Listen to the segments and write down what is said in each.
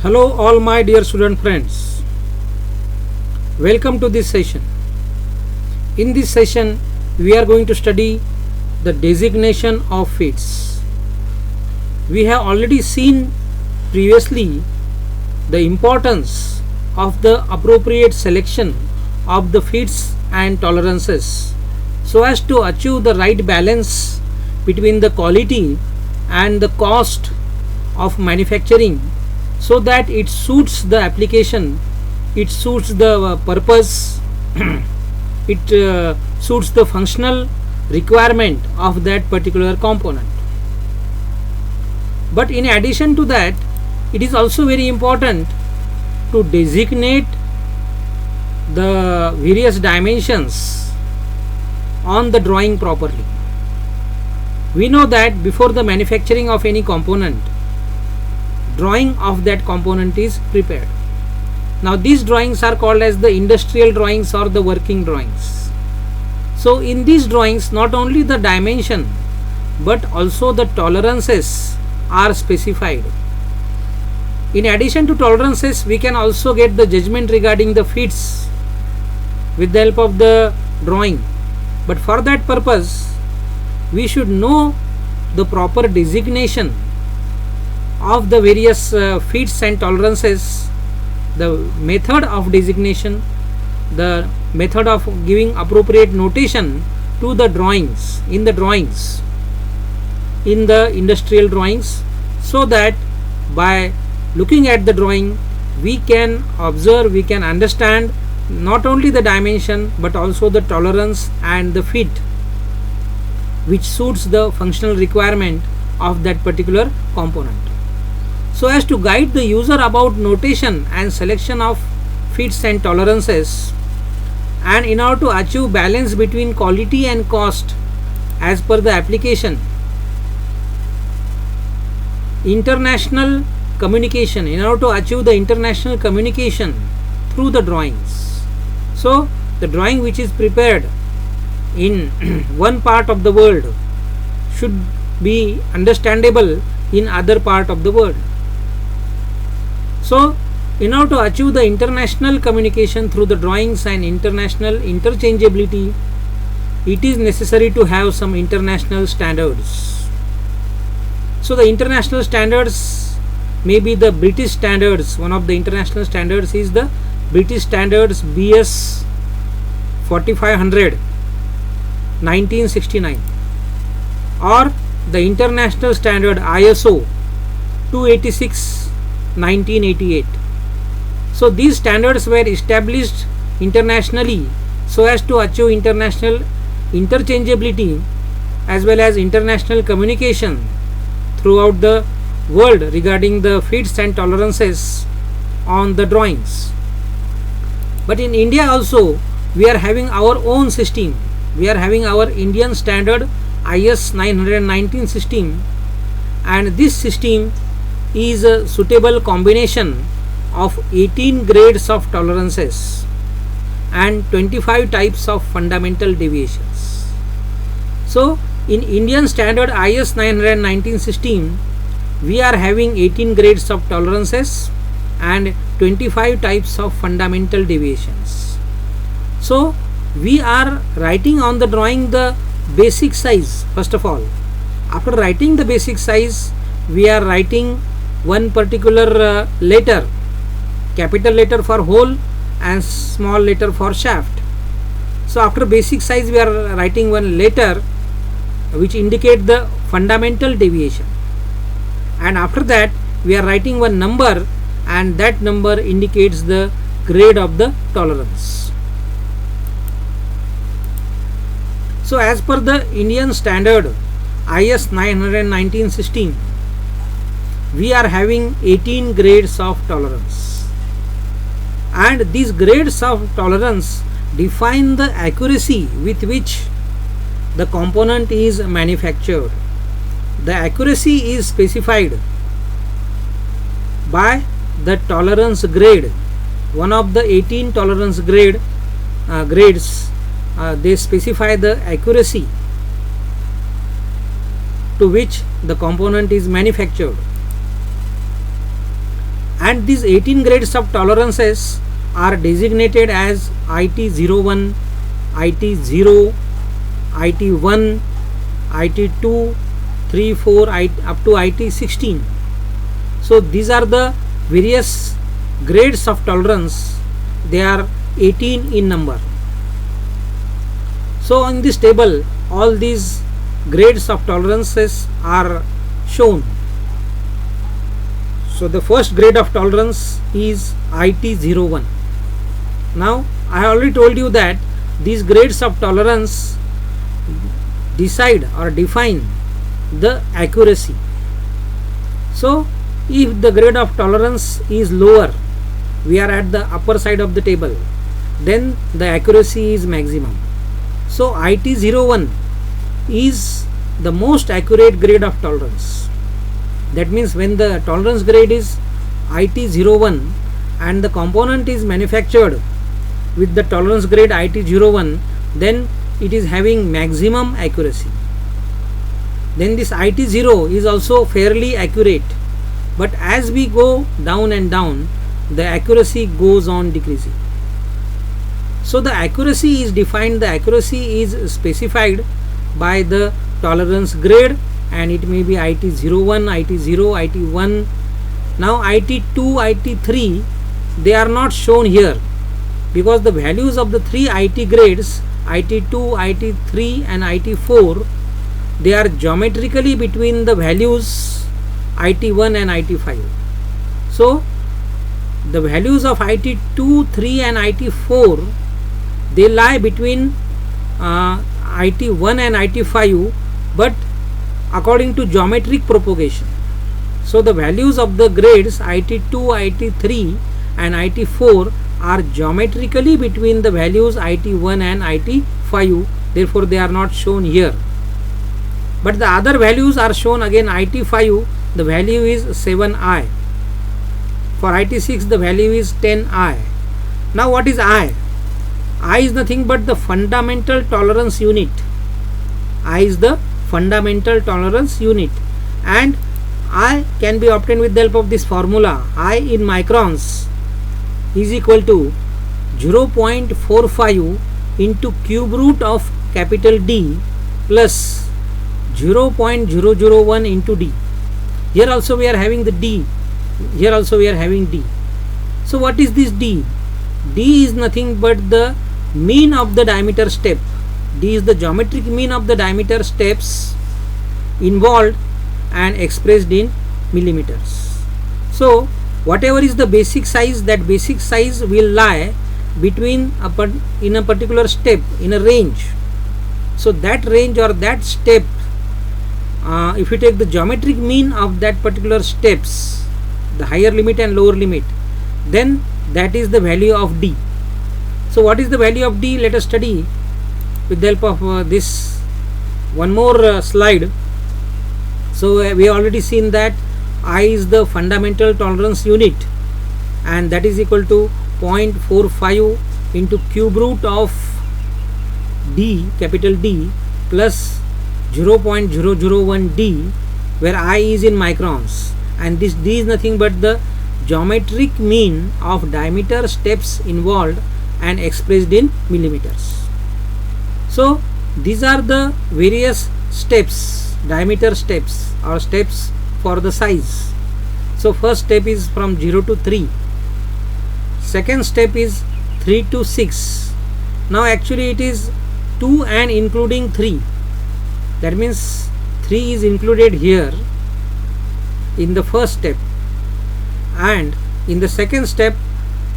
Hello all my dear student friends. Welcome to this session. In this session we are going to study the designation of feeds. We have already seen previously the importance of the appropriate selection of the feeds and tolerances so as to achieve the right balance between the quality and the cost of manufacturing so that it suits the application, it suits the purpose, it suits the functional requirement of that particular component. But in addition to that, it is also very important to designate the various dimensions on the drawing properly. We know that before the manufacturing of any component, drawing of that component is prepared. Now these drawings are called as the industrial drawings or the working drawings. So in these drawings not only the dimension but also the tolerances are specified. In addition to tolerances, we can also get the judgment regarding the feeds with the help of the drawing. But for that purpose we should know the proper designation of the various feeds and tolerances, the method of designation, the method of giving appropriate notation to the drawings, in the industrial drawings, so that by looking at the drawing we can observe, we can understand not only the dimension but also the tolerance and the fit which suits the functional requirement of that particular component. So as to guide the user about notation and selection of fits and tolerances, and in order to achieve balance between quality and cost as per the application, international communication, in order to achieve the international communication through the drawings. So the drawing which is prepared in one part of the world should be understandable in other part of the world. So in order to achieve the international communication through the drawings and international interchangeability, it is necessary to have some international standards. So the international standards may be the British standards. One of the international standards is the British standards BS 4500 1969, or the international standard ISO 286 1988. So these standards were established internationally so as to achieve international interchangeability as well as international communication throughout the world regarding the fits and tolerances on the drawings. But in India also we are having our own system. We are having our Indian standard IS 919 system, and this system is a suitable combination of 18 grades of tolerances and 25 types of fundamental deviations. So in Indian standard IS 919 system we are having 18 grades of tolerances and 25 types of fundamental deviations. So we are writing on the drawing the basic size. First of all, after writing the basic size, we are writing one particular letter, capital letter for hole and small letter for shaft. So after basic size we are writing one letter which indicate the fundamental deviation, and after that we are writing one number, and that number indicates the grade of the tolerance. So as per the Indian standard IS 919 system, we are having 18 grades of tolerance, and these grades of tolerance define the accuracy with which the component is manufactured. The accuracy is specified by the tolerance grade. One of the 18 tolerance grades they specify the accuracy to which the component is manufactured. and these 18 grades of tolerances are designated as IT01, IT0, IT1, IT2, 3, 4, up to IT16. So these are the various grades of tolerance. They are 18 in number. So in this table all these grades of tolerances are shown. So the first grade of tolerance is IT01. Now I already told you that these grades of tolerance decide or define the accuracy. So if the grade of tolerance is lower, we are at the upper side of the table, then the accuracy is maximum. So IT01 is the most accurate grade of tolerance. That means when the tolerance grade is IT01 and the component is manufactured with the tolerance grade IT01, then it is having maximum accuracy. Then this IT0 is also fairly accurate, but as we go down and down, the accuracy goes on decreasing. So the accuracy is defined, the accuracy is specified by the tolerance grade, and it may be IT01, IT0, IT1. Now IT2, IT3, they are not shown here because the values of the three IT grades, IT2, IT3 and IT4, they are geometrically between the values IT1 and IT5. So the values of IT2, 3 and IT4, they lie between IT1 and IT5, but according to geometric propagation. So the values of the grades IT2, IT3 and IT4 are geometrically between the values IT1 and IT5, therefore they are not shown here. But the other values are shown. Again IT5, the value is 7i. For IT6 the value is 10i. Now what is I? I is nothing but the fundamental tolerance unit. I is the fundamental tolerance unit, and I can be obtained with the help of this formula. I in microns is equal to 0.45 into cube root of capital D plus 0.001 into D. Here also we are having the D. Here also we are having D. So what is this D? D is nothing but the mean of the diameter step. D is the geometric mean of the diameter steps involved and expressed in millimeters. So whatever is the basic size, that basic size will lie between in a particular step, in a range. So that range or that step, if you take the geometric mean of that particular steps, the higher limit and lower limit, then that is the value of D. So what is the value of D? Let us study with the help of this one more slide. So we have already seen that I is the fundamental tolerance unit, and that is equal to 0.45 into cube root of D, capital D, plus 0.001 D, where I is in microns, and this D is nothing but the geometric mean of diameter steps involved and expressed in millimeters. So these are the various steps, diameter steps or steps for the size. So first step is from 0 to 3, second step is 3 to 6. Now actually it is 2 and including 3, that means 3 is included here in the first step, and in the second step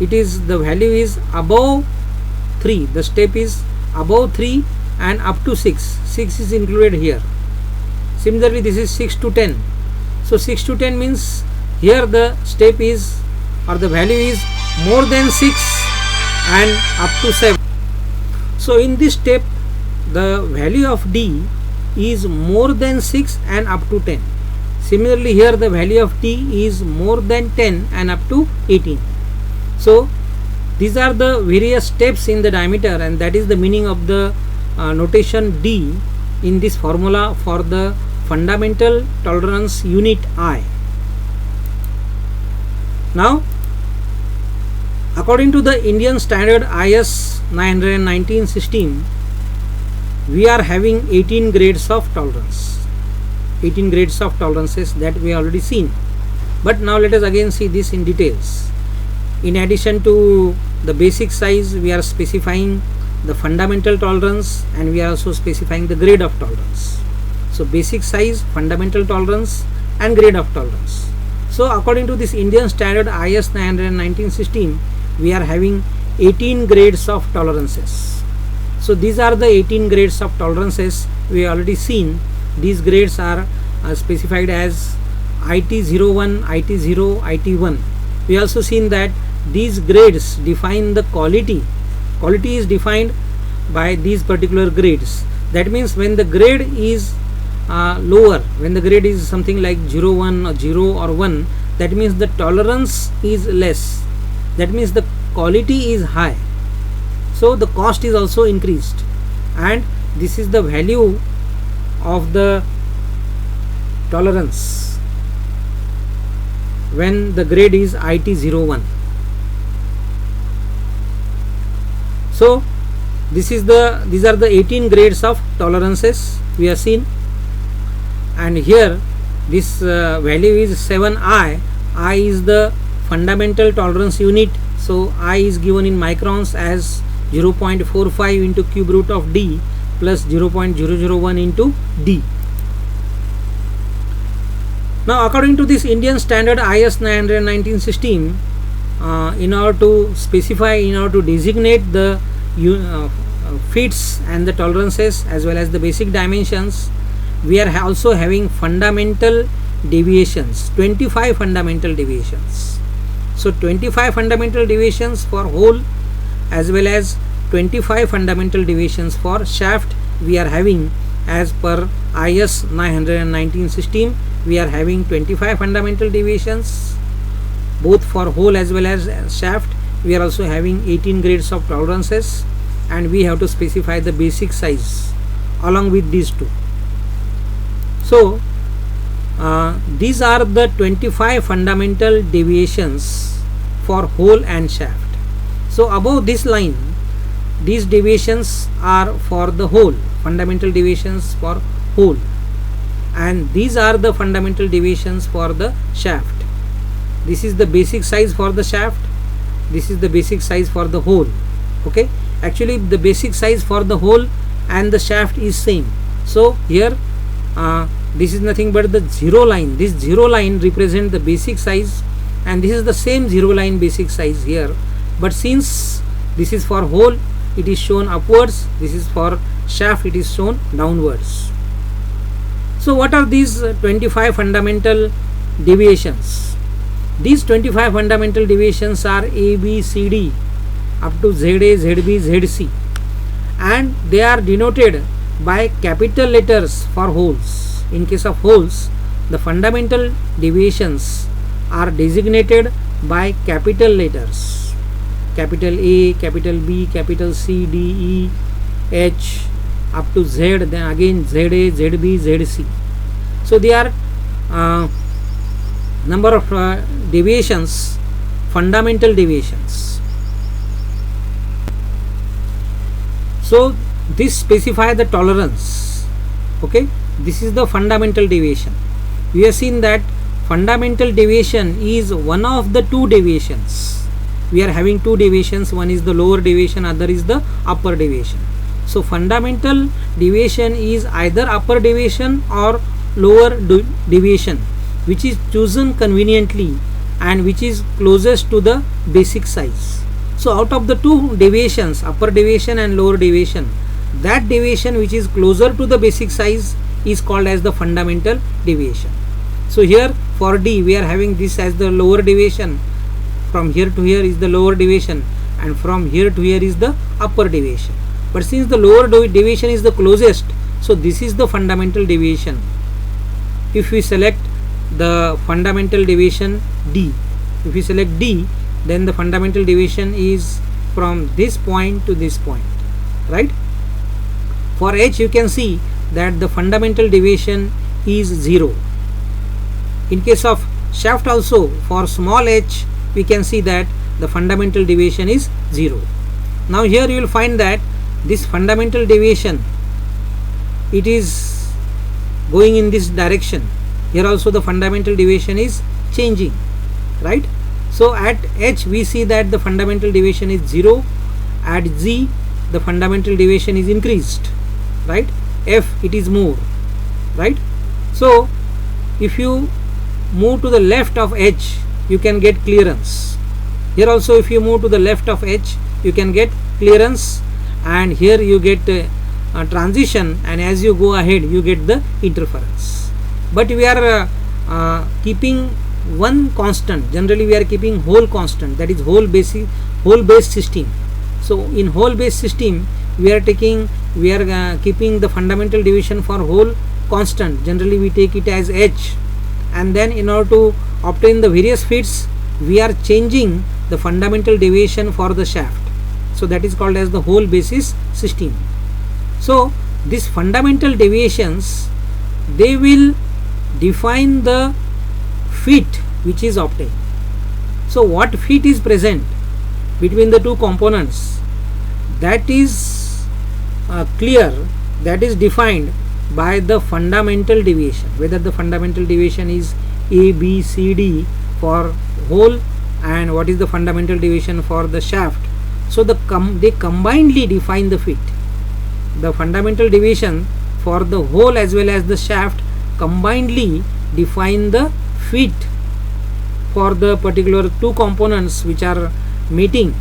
it is the value is above 3, the step is above 3 and up to 6 is included here. Similarly this is 6 to 10. So 6 to 10 means here the step is or the value is more than 6 and up to 7. So in this step the value of D is more than 6 and up to 10. Similarly here the value of D is more than 10 and up to 18. So these are the various steps in the diameter, and that is the meaning of the notation D in this formula for the fundamental tolerance unit I. Now, according to the Indian standard IS 919 system, we are having 18 grades of tolerance. 18 grades of tolerances that we already seen. But now let us again see this in details. In addition to the basic size, we are specifying the fundamental tolerance, and we are also specifying the grade of tolerance. So basic size, fundamental tolerance, and grade of tolerance. So according to this Indian standard IS 919 system, we are having 18 grades of tolerances. So these are the 18 grades of tolerances we already seen. These grades are specified as IT01, IT0, IT1. We also seen that these grades define the quality. Quality is defined by these particular grades. That means when the grade is lower, when the grade is something like 01 or 0 or 1, that means the tolerance is less. That means the quality is high. So the cost is also increased, and this is the value of the tolerance when the grade is IT01. So these are the 18 grades of tolerances we have seen, and here this value is 7I. I is the fundamental tolerance unit, so I is given in microns as 0.45 into cube root of D plus 0.001 into D. Now according to this Indian standard IS 919 system, in order to specify, in order to designate the fits and the tolerances as well as the basic dimensions, we are also having fundamental deviations, 25 fundamental deviations. So 25 fundamental deviations for hole as well as 25 fundamental deviations for shaft we are having. As per IS 919 system, we are having 25 fundamental deviations both for hole as well as shaft. We are also having 18 grades of tolerances, and we have to specify the basic size along with these two. So these are the 25 fundamental deviations for hole and shaft. So above this line, these deviations are for the hole, fundamental deviations for hole, and these are the fundamental deviations for the shaft. This is the basic size for the shaft, this is the basic size for the hole. Okay, actually the basic size for the hole and the shaft is same. So here this is nothing but the zero line. This zero line represent the basic size, and this is the same zero line basic size here. But since this is for hole, it is shown upwards, this is for shaft, it is shown downwards. So what are these 25 fundamental deviations? These 25 fundamental deviations are A, B, C, D up to ZA, ZB, ZC, and they are denoted by capital letters for holes. In case of holes, the fundamental deviations are designated by capital letters, capital A, capital B, capital C, D, E, H up to Z, then again ZA, ZB, ZC. So they are number of deviations, fundamental deviations. So this specify the tolerance. Okay, this is the fundamental deviation. We have seen that fundamental deviation is one of the two deviations. We are having two deviations, one is the lower deviation, other is the upper deviation. So fundamental deviation is either upper deviation or lower deviation, which is chosen conveniently and which is closest to the basic size. So out of the two deviations, upper deviation and lower deviation, that deviation which is closer to the basic size is called as the fundamental deviation. So here for D, we are having this as the lower deviation. From here to here is the lower deviation, and from here to here is the upper deviation. But since the lower deviation is the closest, so this is the fundamental deviation. If we select the fundamental deviation D, if we select D, then the fundamental deviation is from this point to this point, right? For H, you can see that the fundamental deviation is 0. In case of shaft also, for small h, we can see that the fundamental deviation is 0. Now here you will find that this fundamental deviation, it is going in this direction. Here also the fundamental deviation is changing, right? So at H we see that the fundamental deviation is 0. At Z the fundamental deviation is increased, right? F it is more, right? So if you move to the left of H, you can get clearance. Here also if you move to the left of H, you can get clearance, and here you get a transition, and as you go ahead you get the interference. But we are keeping one constant. Generally we are keeping whole constant, that is whole base system. So in whole base system we are keeping the fundamental deviation for whole constant. Generally we take it as H, and then in order to obtain the various fits, we are changing the fundamental deviation for the shaft. So that is called as the whole basis system. So these fundamental deviations, they will define the fit which is obtained. So what fit is present between the two components, that is clear, that is defined by the fundamental deviation, whether the fundamental deviation is A, B, C, D for whole, and what is the fundamental deviation for the shaft. So they combinedly define the fit. The fundamental deviation for the whole as well as the shaft combinedly define the fit for the particular two components which are meeting,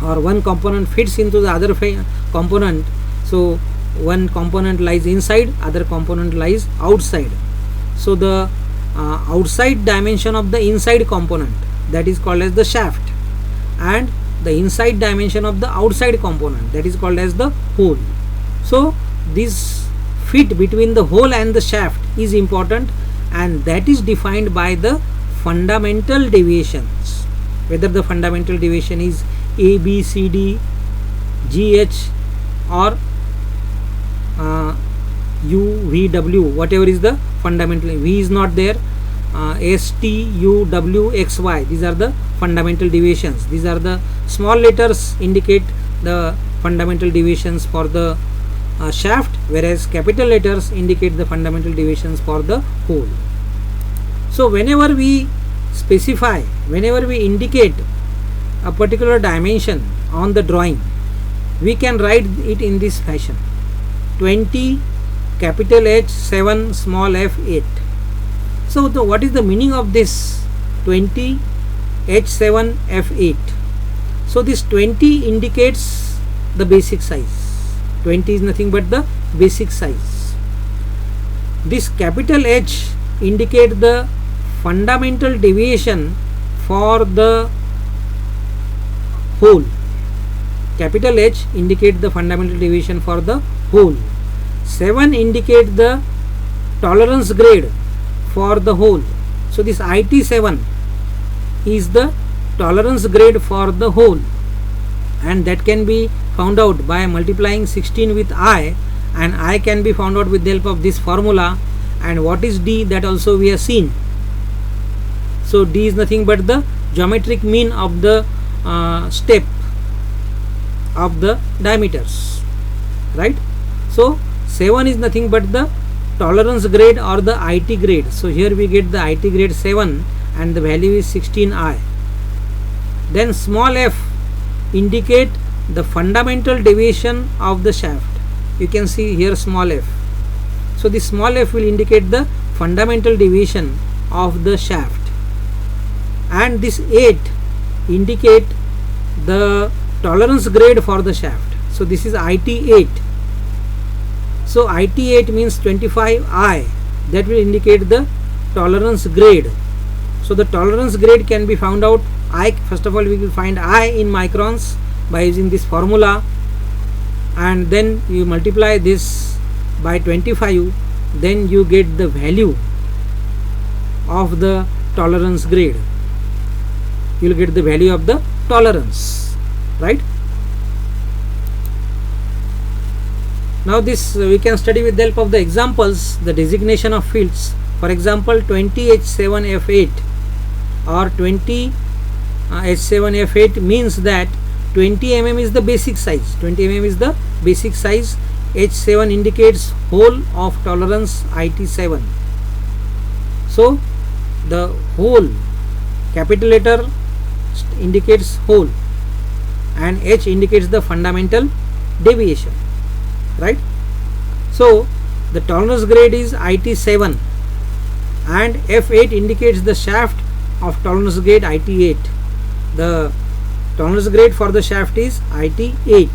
or one component fits into the other component. So one component lies inside, other component lies outside. So the outside dimension of the inside component, that is called as the shaft, and the inside dimension of the outside component, that is called as the hole. So this fit between the hole and the shaft is important, and that is defined by the fundamental deviations, whether the fundamental deviation is A, B, C, D, G, H, or U, V, W, whatever is the fundamental. V is not there, S, T, U, W, X, Y, these are the fundamental deviations. These are the small letters indicate the fundamental deviations for the shaft, whereas capital letters indicate the fundamental deviations for the hole. So whenever we specify, whenever we indicate a particular dimension on the drawing, we can write it in this fashion: 20 capital H, 7 small f, 8. So what is the meaning of this 20 H, 7 f, 8? So this 20 indicates the basic size. 20 is nothing but the basic size. This capital H indicate the fundamental deviation for the whole. Capital H indicate the fundamental deviation for the whole. 7 indicate the tolerance grade for the whole. So this IT7 is the tolerance grade for the whole, and that can be found out by multiplying 16 with I, and I can be found out with the help of this formula. And what is D, that also we have seen. So D is nothing but the geometric mean of the step of the diameters, right? So 7 is nothing but the tolerance grade or the IT grade. So here we get the IT grade 7 and the value is 16I. Then small f indicate the fundamental deviation of the shaft. You can see here small f. So the small f will indicate the fundamental deviation of the shaft, and this 8 indicate the tolerance grade for the shaft. So this is IT8. So IT8 means 25I, that will indicate the tolerance grade. So the tolerance grade can be found out. First of all we will find I in microns by using this formula, and then you multiply this by 25, then you get the value of the tolerance grade. You will get the value of the tolerance, right? Now this we can study with the help of the examples, the designation of fields. For example, 20H7F8 or 20 H7F8 means that 20 mm is the basic size. 20 mm is the basic size. H7 indicates hole of tolerance IT7. So the hole, capital letter indicates hole and H indicates the fundamental deviation, right? So the tolerance grade is IT7 and F8 indicates the shaft of tolerance grade IT8. The tolerance grade for the shaft is IT8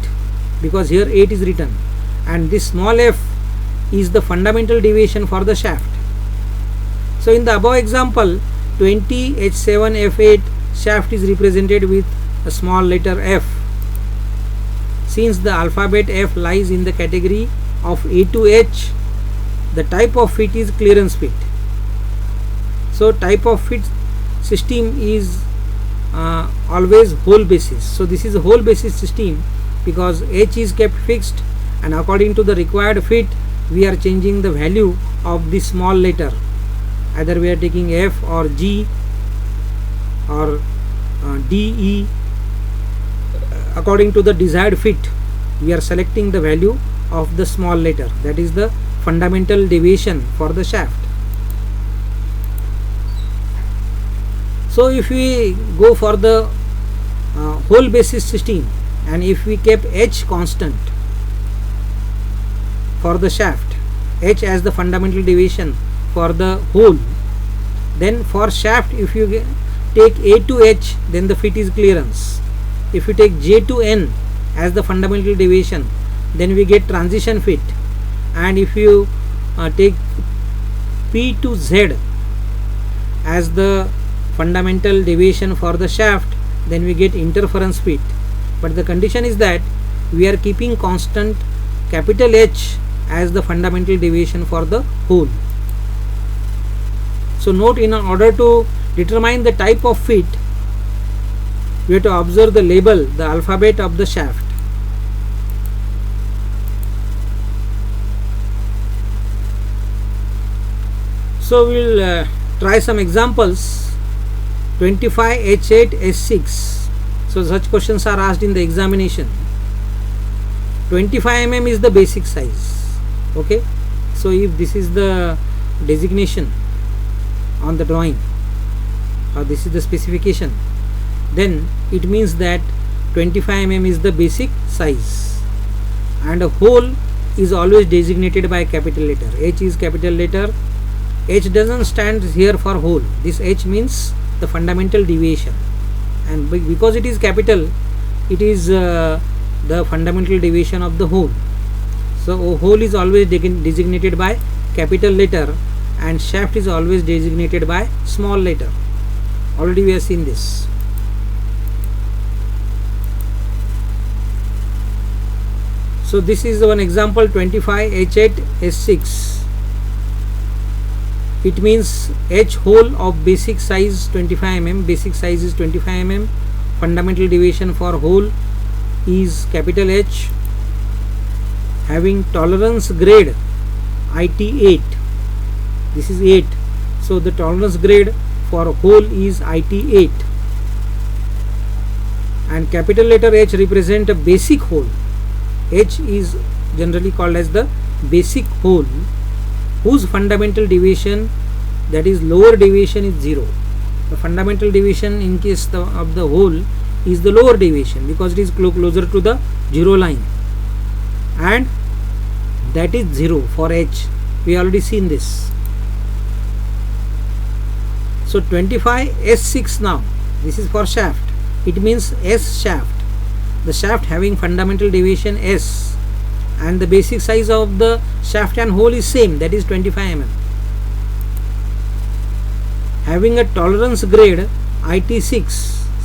because here 8 is written, and this small f is the fundamental deviation for the shaft. So in the above example, 20 H7 F8 shaft is represented with a small letter f. Since the alphabet F lies in the category of A to H, the type of fit is clearance fit. So type of fit system is always hole basis. So this is a hole basis system because H is kept fixed, and according to the required fit we are changing the value of this small letter. Either we are taking F or G or D, E. According to the desired fit we are selecting the value of the small letter, that is the fundamental deviation for the shaft. So if we go for the hole basis system and if we kept H constant for the shaft, H as the fundamental deviation for the hole, then for shaft if you take A to H, then the fit is clearance. If you take J to N as the fundamental deviation, then we get transition fit, and if you take P to Z as the fundamental deviation for the shaft, then we get interference fit. But the condition is that we are keeping constant capital H as the fundamental deviation for the hole. So note, in order to determine the type of fit, we have to observe the label, the alphabet of the shaft. So we will try some examples. 25 H8 S6. So such questions are asked in the examination. 25 mm is the basic size. Okay. So if this is the designation on the drawing, or this is the specification, then it means that 25 mm is the basic size, and a hole is always designated by capital letter. H is capital letter. H doesn't stand here for hole. This H means the fundamental deviation, and because it is capital, it is the fundamental deviation of the hole. So hole is always designated by capital letter, and shaft is always designated by small letter. Already we have seen this. So this is one example, 25 H8 S6. It means H hole of basic size 25 mm. Basic size is 25 mm. Fundamental deviation for hole is capital H, having tolerance grade IT8. This is 8. So the tolerance grade for hole is IT8, and capital letter H represent a basic hole. H is generally called as the basic hole, whose fundamental deviation, that is lower deviation, is 0. The fundamental deviation in case of the hole is the lower deviation because it is closer to the 0 line, and that is 0 for H. We already seen this. So 25 S6 now, this is for shaft. It means S shaft. The shaft having fundamental deviation S, and the basic size of the shaft and hole is same, that is 25 mm. Having a tolerance grade IT6,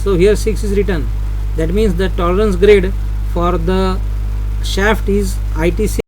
so here 6 is written, that means the tolerance grade for the shaft is IT6.